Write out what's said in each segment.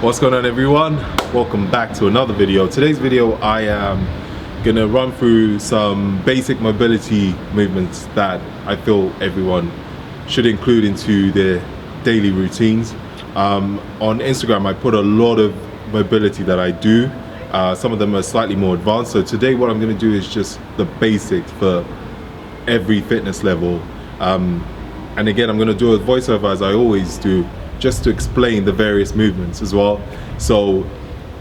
What's going on, everyone? Welcome back to another video. Today's video I am gonna run through some basic mobility movements that I feel everyone should include into their daily routines. On Instagram I put a lot of mobility that I do. Some of them are slightly more advanced, so today what I'm going to do is just the basics for every fitness level. And again, I'm going to do a voiceover as I always do, just to explain the various movements as well. So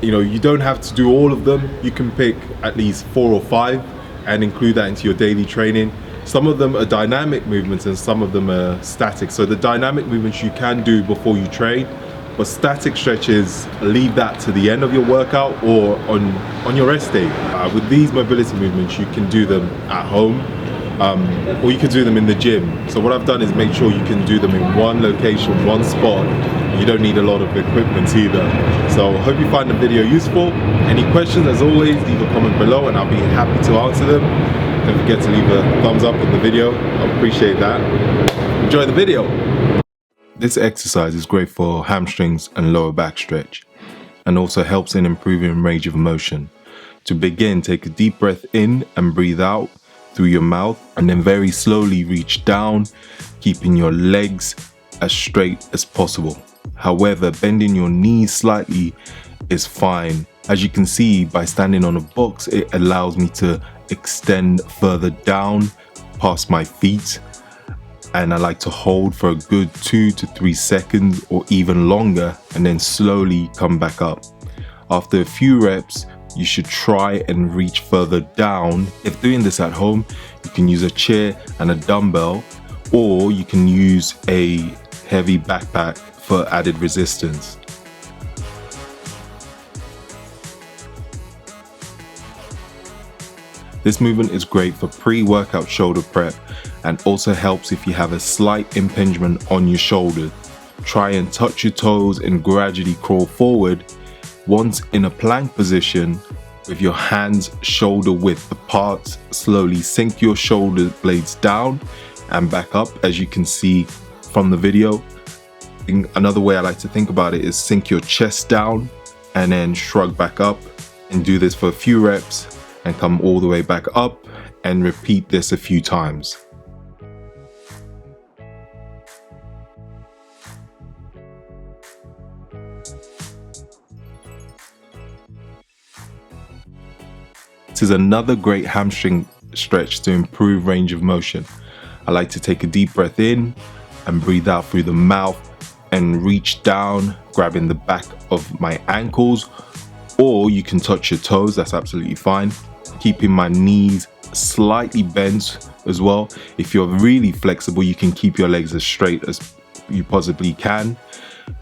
you don't have to do all of them. You can pick at least 4 or 5 and include that into your daily training. Some of them are dynamic movements and some of them are static. So the dynamic movements you can do before you train, but static stretches, leave that to the end of your workout or on your rest day. With these mobility movements, you can do them at home, or you can do them in the gym. So what I've done is make sure you can do them in one location, one spot. You don't need a lot of equipment either. So I hope you find the video useful. Any questions, as always, leave a comment below and I'll be happy to answer them. Don't forget to leave a thumbs up on the video. I appreciate that. Enjoy the video. This exercise is great for hamstrings and lower back stretch, and also helps in improving range of motion. To begin, take a deep breath in and breathe out through your mouth, and then very slowly reach down, keeping your legs as straight as possible. However, bending your knees slightly is fine. As you can see, by standing on a box, it allows me to extend further down past my feet. And I like to hold for a good 2 to 3 seconds or even longer, and then slowly come back up. After a few reps, you should try and reach further down. If doing this at home, you can use a chair and a dumbbell, or you can use a heavy backpack for added resistance. This movement is great for pre-workout shoulder prep and also helps if you have a slight impingement on your shoulder. Try and touch your toes and gradually crawl forward. Once in a plank position, with your hands shoulder width apart, slowly sink your shoulder blades down and back up, as you can see from the video. Another way I like to think about it is sink your chest down and then shrug back up, and do this for a few reps and come all the way back up, and repeat this a few times. This is another great hamstring stretch to improve range of motion. I like to take a deep breath in and breathe out through the mouth and reach down, grabbing the back of my ankles, or you can touch your toes, that's absolutely fine. Keeping my knees slightly bent as well. If you're really flexible, you can keep your legs as straight as you possibly can.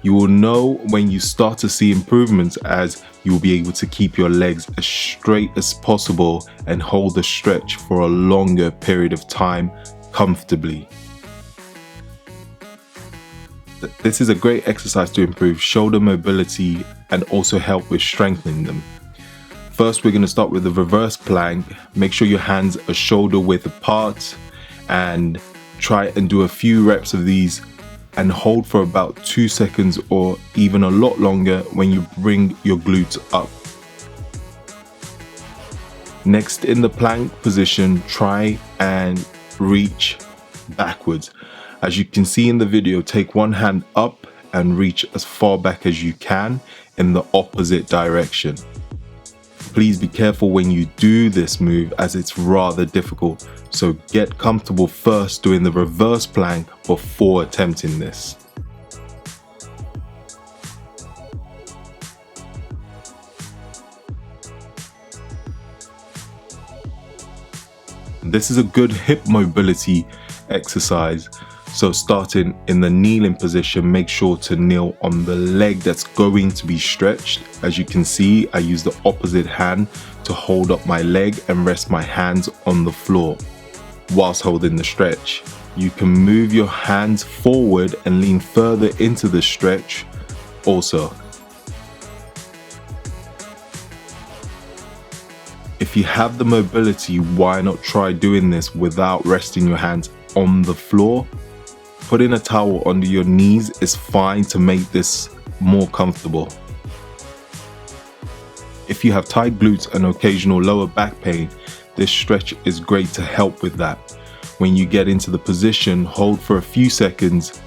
You will know when you start to see improvements, as you will be able to keep your legs as straight as possible and hold the stretch for a longer period of time comfortably. This is a great exercise to improve shoulder mobility and also help with strengthening them. First, we're going to start with the reverse plank. Make sure your hands are shoulder width apart and try and do a few reps of these, and hold for about 2 seconds or even a lot longer when you bring your glutes up. Next, in the plank position, try and reach backwards. As you can see in the video, take one hand up and reach as far back as you can in the opposite direction. Please be careful when you do this move, as it's rather difficult. So get comfortable first doing the reverse plank before attempting this. This is a good hip mobility exercise. So starting in the kneeling position, make sure to kneel on the leg that's going to be stretched. As you can see, I use the opposite hand to hold up my leg and rest my hands on the floor whilst holding the stretch. You can move your hands forward and lean further into the stretch also. If you have the mobility, why not try doing this without resting your hands on the floor? Putting a towel under your knees is fine to make this more comfortable. If you have tight glutes and occasional lower back pain, this stretch is great to help with that. When you get into the position, hold for a few seconds.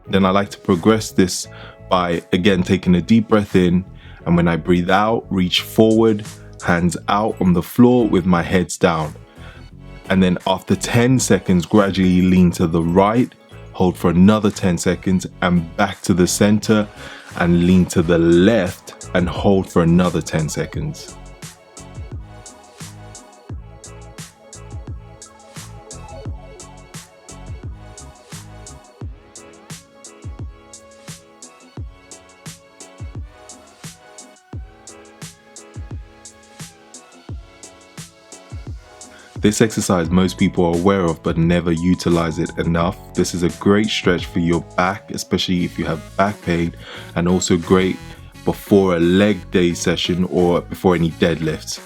Then I like to progress this by again taking a deep breath in, and when I breathe out, reach forward, hands out on the floor with my heads down. And then after 10 seconds, gradually lean to the right, hold for another 10 seconds and back to the center, and lean to the left and hold for another 10 seconds. This exercise most people are aware of but never utilize it enough. This is a great stretch for your back, especially if you have back pain, and also great before a leg day session or before any deadlifts.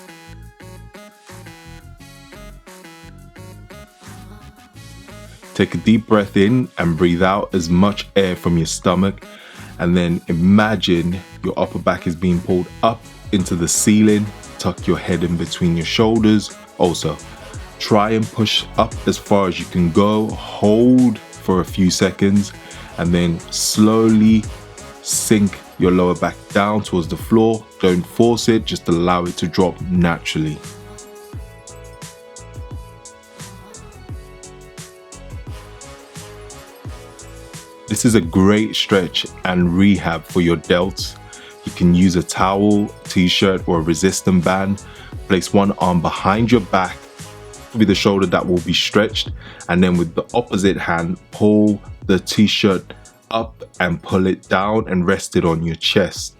Take a deep breath in and breathe out as much air from your stomach, and then imagine your upper back is being pulled up into the ceiling. Tuck your head in between your shoulders. Also, try and push up as far as you can go, hold for a few seconds, and then slowly sink your lower back down towards the floor. Don't force it, just allow it to drop naturally. This is a great stretch and rehab for your delts. You can use a towel, t-shirt, or a resistance band. Place one arm behind your back with the shoulder that will be stretched, and then with the opposite hand, pull the t-shirt up and pull it down and rest it on your chest.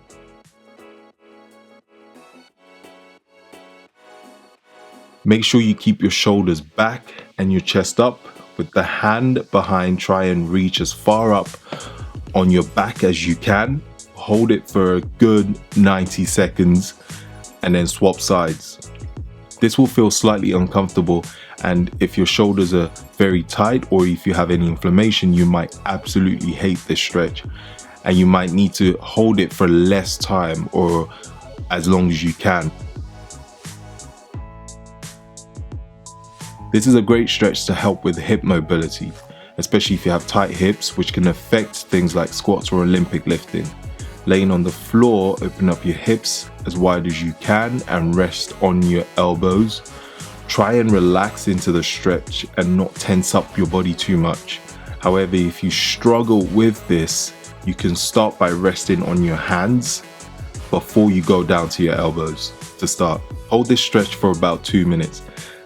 Make sure you keep your shoulders back and your chest up. With the hand behind, try and reach as far up on your back as you can. Hold it for a good 90 seconds and then swap sides. This will feel slightly uncomfortable, and if your shoulders are very tight or if you have any inflammation, you might absolutely hate this stretch, and you might need to hold it for less time or as long as you can. This is a great stretch to help with hip mobility, especially if you have tight hips, which can affect things like squats or Olympic lifting. Laying on the floor, open up your hips as wide as you can and rest on your elbows. Try and relax into the stretch and not tense up your body too much. However, if you struggle with this, you can start by resting on your hands before you go down to your elbows to start. Hold this stretch for about 2 minutes.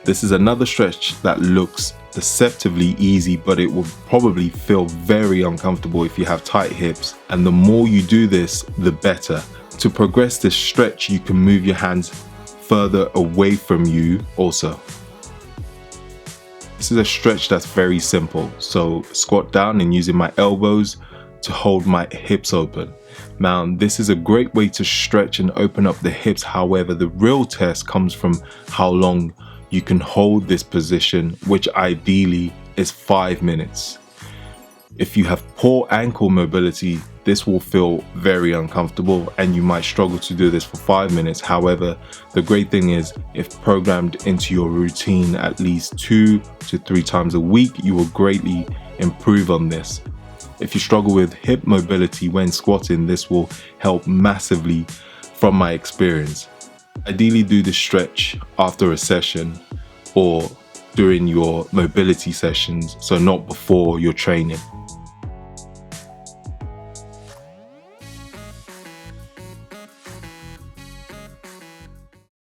This is another stretch that looks deceptively easy, but it will probably feel very uncomfortable if you have tight hips, and the more you do this, the better. To progress this stretch, you can move your hands further away from you also. This is a stretch that's very simple, so squat down and using my elbows to hold my hips open. Now, this is a great way to stretch and open up the hips. However, the real test comes from how long you can hold this position, which ideally is 5 minutes. If you have poor ankle mobility, this will feel very uncomfortable and you might struggle to do this for 5 minutes. However, the great thing is, if programmed into your routine at least 2 to 3 times a week, you will greatly improve on this. If you struggle with hip mobility when squatting, this will help massively from my experience. Ideally, do this stretch after a session or during your mobility sessions, so not before your training.